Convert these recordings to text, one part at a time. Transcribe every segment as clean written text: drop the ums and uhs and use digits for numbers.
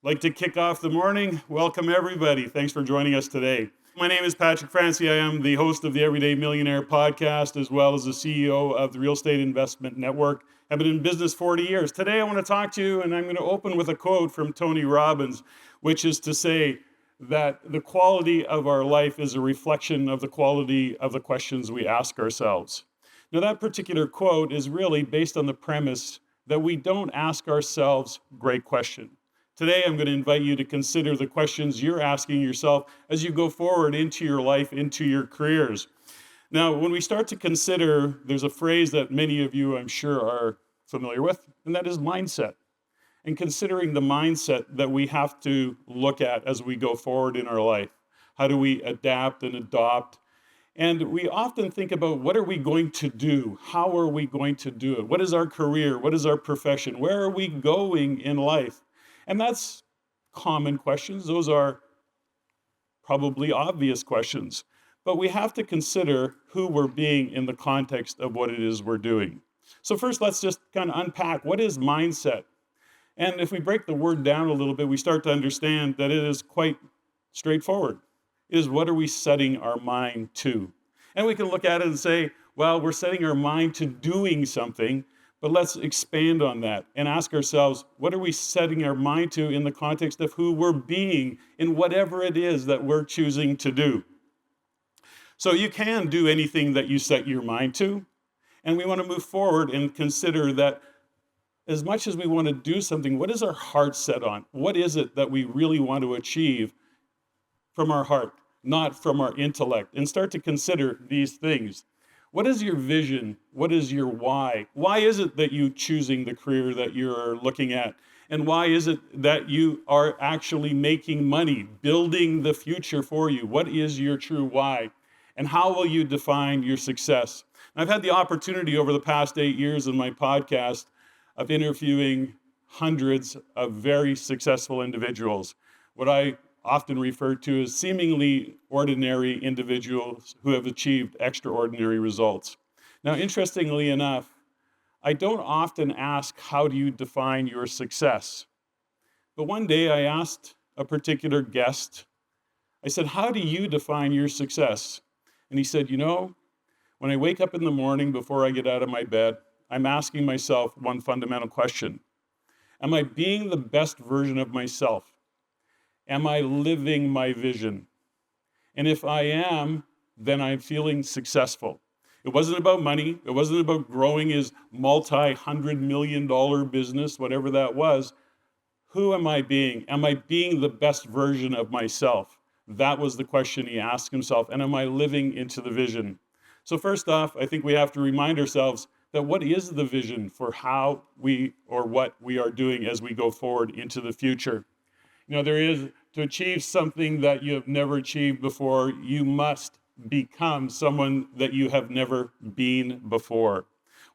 Like to kick off the morning. Welcome, everybody. Thanks for joining us today. My name is Patrick Francey. I am the host of the Everyday Millionaire podcast, as well as the CEO of the Real Estate Investment Network. I've been in business 40 years. Today, I want to talk to you, and I'm going to open with a quote from Tony Robbins, which is to say that the quality of our life is a reflection of the quality of the questions we ask ourselves. Now, that particular quote is really based on the premise that we don't ask ourselves great questions. Today, I'm going to invite you to consider the questions you're asking yourself as you go forward into your life, into your careers. Now, when we start to consider, there's a phrase that many of you, I'm sure, are familiar with, and that is mindset. And considering the mindset that we have to look at as we go forward in our life. How do we adapt and adopt? And we often think about, what are we going to do? How are we going to do it? What is our career? What is our profession? Where are we going in life? And that's common questions. Those are probably obvious questions. But we have to consider who we're being in the context of what it is we're doing. So first, let's just kind of unpack, what is mindset? And if we break the word down a little bit, we start to understand that it is quite straightforward. It is, what are we setting our mind to? And we can look at it and say, well, we're setting our mind to doing something. But let's expand on that and ask ourselves, what are we setting our mind to in the context of who we're being in whatever it is that we're choosing to do? So you can do anything that you set your mind to. And we want to move forward and consider that as much as we want to do something, what is our heart set on? What is it that we really want to achieve from our heart, not from our intellect? And start to consider these things. What is your vision? What is your why? Why is it that you're choosing the career that you're looking at? And why is it that you are actually making money, building the future for you? What is your true why? And how will you define your success? I've had the opportunity over the past 8 years in my podcast of interviewing hundreds of very successful individuals. What I often referred to as seemingly ordinary individuals who have achieved extraordinary results. Now, interestingly enough, I don't often ask, how do you define your success? But one day I asked a particular guest, I said, how do you define your success? And he said, when I wake up in the morning before I get out of my bed, I'm asking myself one fundamental question. Am I being the best version of myself? Am I living my vision? And if I am, then I'm feeling successful. It wasn't about money. It wasn't about growing his multi-$100 million business, whatever that was. Who am I being? Am I being the best version of myself? That was the question he asked himself. And am I living into the vision? So first off, I think we have to remind ourselves that what is the vision for how we or what we are doing as we go forward into the future? There is, to achieve something that you have never achieved before, you must become someone that you have never been before.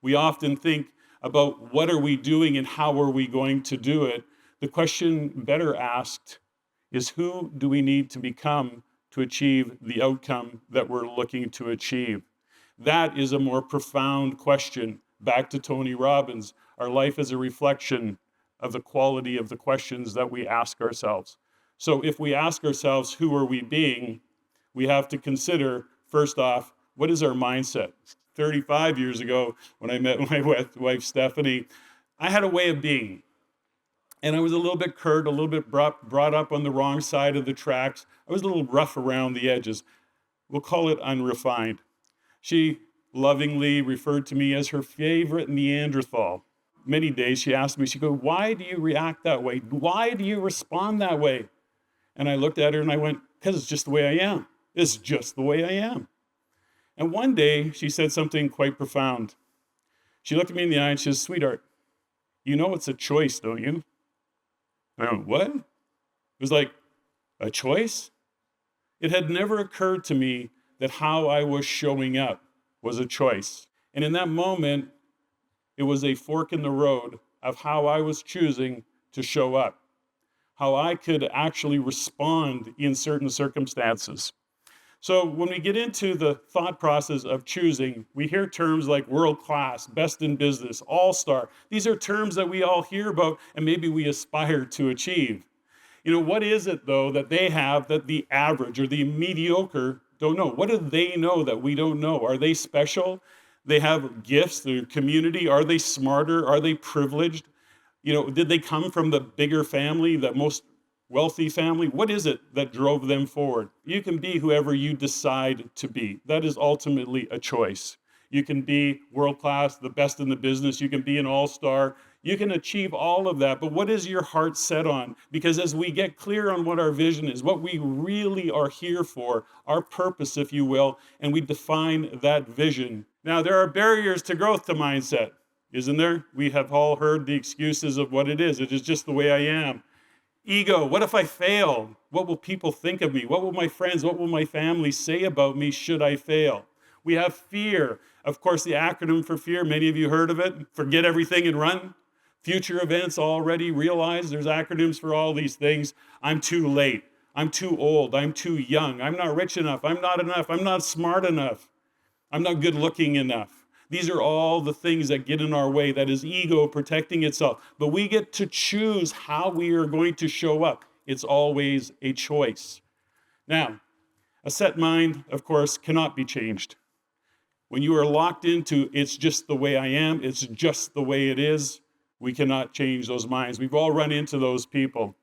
We often think about, what are we doing and how are we going to do it? The question better asked is, who do we need to become to achieve the outcome that we're looking to achieve? That is a more profound question. Back to Tony Robbins, our life is a reflection of the quality of the questions that we ask ourselves. So if we ask ourselves, who are we being, we have to consider, first off, what is our mindset? 35 years ago, when I met my wife, Stephanie, I had a way of being. And I was a little bit curt, a little bit brought up on the wrong side of the tracks. I was a little rough around the edges. We'll call it unrefined. She lovingly referred to me as her favorite Neanderthal. Many days she asked me, she goes, why do you react that way? Why do you respond that way? And I looked at her and I went, because it's just the way I am. It's just the way I am. And one day she said something quite profound. She looked at me in the eye and she says, sweetheart, it's a choice, don't you? I went, what? It was like, a choice? It had never occurred to me that how I was showing up was a choice. And in that moment, it was a fork in the road of how I was choosing to show up, how I could actually respond in certain circumstances. So when we get into the thought process of choosing, we hear terms like world-class, best in business, all-star. These are terms that we all hear about and maybe we aspire to achieve. What is it, though, that they have that the average or the mediocre don't know? What do they know that we don't know? Are they special? They have gifts, their community. Are they smarter? Are they privileged? Did they come from the bigger family, the most wealthy family? What is it that drove them forward? You can be whoever you decide to be. That is ultimately a choice. You can be world-class, the best in the business. You can be an all-star. You can achieve all of that, but what is your heart set on? Because as we get clear on what our vision is, what we really are here for, our purpose, if you will, and we define that vision. Now, there are barriers to growth to mindset, isn't there? We have all heard the excuses of what it is. It is just the way I am. Ego, what if I fail? What will people think of me? What will my friends, what will my family say about me should I fail? We have fear. Of course, the acronym for fear, many of you heard of it, forget everything and run. Future events already realized. There's acronyms for all these things. I'm too late. I'm too old. I'm too young. I'm not rich enough. I'm not enough. I'm not smart enough. I'm not good looking enough. These are all the things that get in our way. That is ego protecting itself. But we get to choose how we are going to show up. It's always a choice. Now, a set mind, of course, cannot be changed. When you are locked into, it's just the way I am, it's just the way it is, we cannot change those minds. We've all run into those people.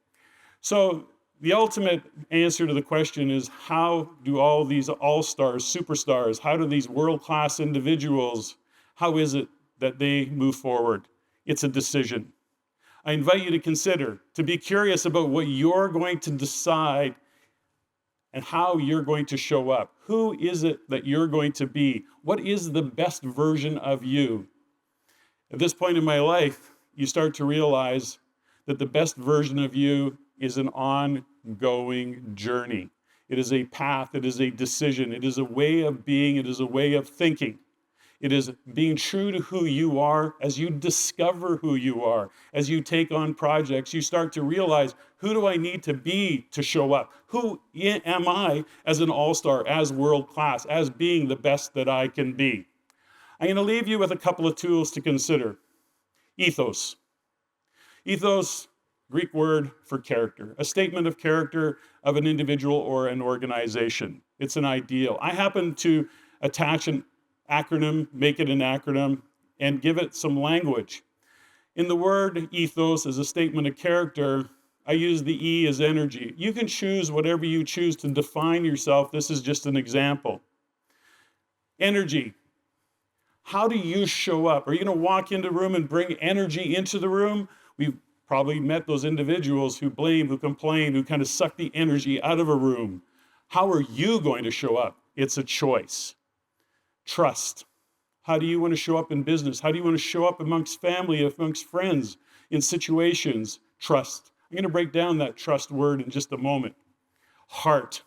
So the ultimate answer to the question is, how do all these all-stars, superstars, how do these world-class individuals, how is it that they move forward? It's a decision. I invite you to consider, to be curious about what you're going to decide and how you're going to show up. Who is it that you're going to be? What is the best version of you? At this point in my life, you start to realize that the best version of you is an ongoing journey. It is a path, it is a decision, it is a way of being, it is a way of thinking. It is being true to who you are. As you discover who you are, as you take on projects, you start to realize, who do I need to be to show up? Who am I as an all-star, as world-class, as being the best that I can be? I'm going to leave you with a couple of tools to consider. Ethos. Ethos, Greek word for character, a statement of character of an individual or an organization. It's an ideal. I happen to attach an acronym, make it an acronym, and give it some language. In the word ethos as a statement of character, I use the E as energy. You can choose whatever you choose to define yourself. This is just an example. Energy. How do you show up? Are you going to walk into a room and bring energy into the room? We've probably met those individuals who blame, who complain, who kind of suck the energy out of a room. How are you going to show up? It's a choice. Trust. How do you want to show up in business? How do you want to show up amongst family, amongst friends, in situations? Trust. I'm going to break down that trust word in just a moment. Heart.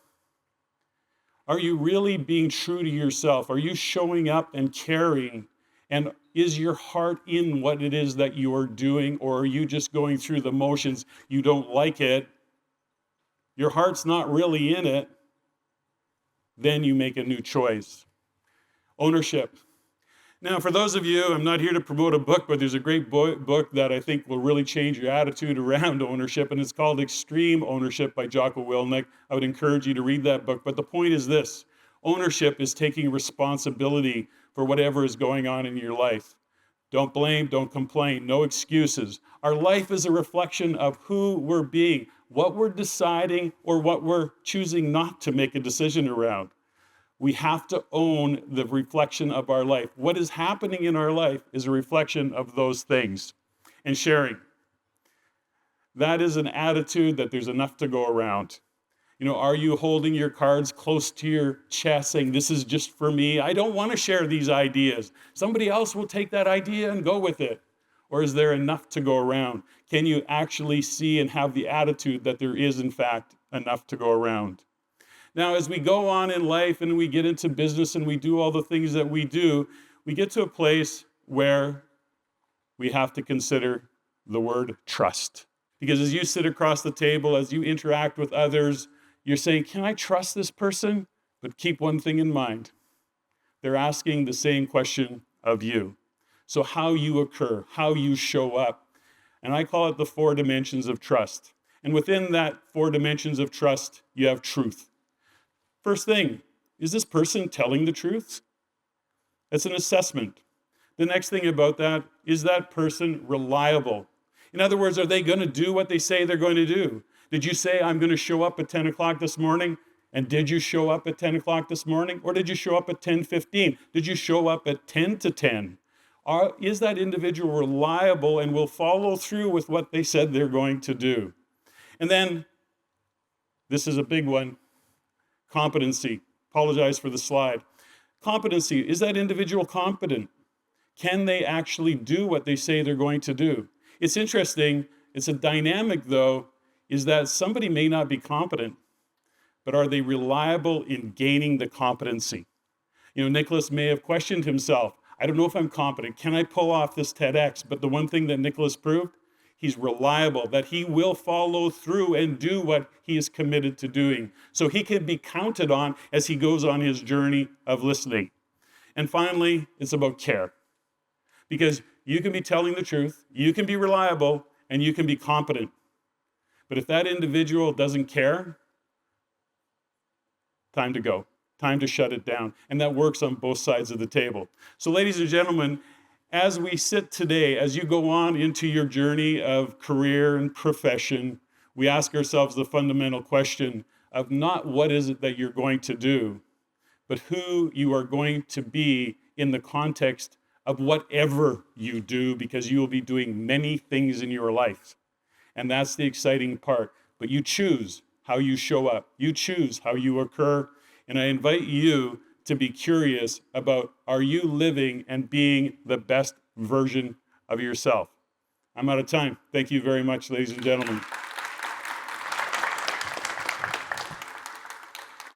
Are you really being true to yourself? Are you showing up and caring? And is your heart in what it is that you are doing, or are you just going through the motions? You don't like it. Your heart's not really in it. Then you make a new choice. Ownership. Now, for those of you, I'm not here to promote a book, but there's a great book that I think will really change your attitude around ownership, and it's called Extreme Ownership by Jocko Willink. I would encourage you to read that book, but the point is this. Ownership is taking responsibility for whatever is going on in your life. Don't blame, don't complain, no excuses. Our life is a reflection of who we're being, what we're deciding, or what we're choosing not to make a decision around. We have to own the reflection of our life. What is happening in our life is a reflection of those things. And sharing. That is an attitude that there's enough to go around. Are you holding your cards close to your chest saying, this is just for me? I don't want to share these ideas. Somebody else will take that idea and go with it. Or is there enough to go around? Can you actually see and have the attitude that there is, in fact, enough to go around? Now, as we go on in life and we get into business and we do all the things that we do, we get to a place where we have to consider the word trust. Because as you sit across the table, as you interact with others, you're saying, can I trust this person? But keep one thing in mind. They're asking the same question of you. So how you occur, how you show up. And I call it the 4 dimensions of trust. And within that 4 dimensions of trust, you have truth. First thing, is this person telling the truth? It's an assessment. The next thing about that, is that person reliable? In other words, are they going to do what they say they're going to do? Did you say, I'm going to show up at 10 o'clock this morning? And did you show up at 10 o'clock this morning? Or did you show up at 10:15? Did you show up at 10 to 10? Is that individual reliable and will follow through with what they said they're going to do? And then, this is a big one, competency. Apologize for the slide. Competency, is that individual competent? Can they actually do what they say they're going to do? It's interesting, it's a dynamic though, is that somebody may not be competent, but are they reliable in gaining the competency? You know, Nicholas may have questioned himself. I don't know if I'm competent. Can I pull off this TEDx? But the one thing that Nicholas proved, he's reliable, that he will follow through and do what he is committed to doing. So he can be counted on as he goes on his journey of listening. And finally, it's about care. Because you can be telling the truth, you can be reliable, and you can be competent. But if that individual doesn't care, time to go. Time to shut it down. And that works on both sides of the table. So ladies and gentlemen, as we sit today, as you go on into your journey of career and profession, we ask ourselves the fundamental question of not what is it that you're going to do, but who you are going to be in the context of whatever you do, because you will be doing many things in your life. And that's the exciting part. But you choose how you show up. You choose how you occur. And I invite you to be curious about, are you living and being the best version of yourself? I'm out of time. Thank you very much, ladies and gentlemen.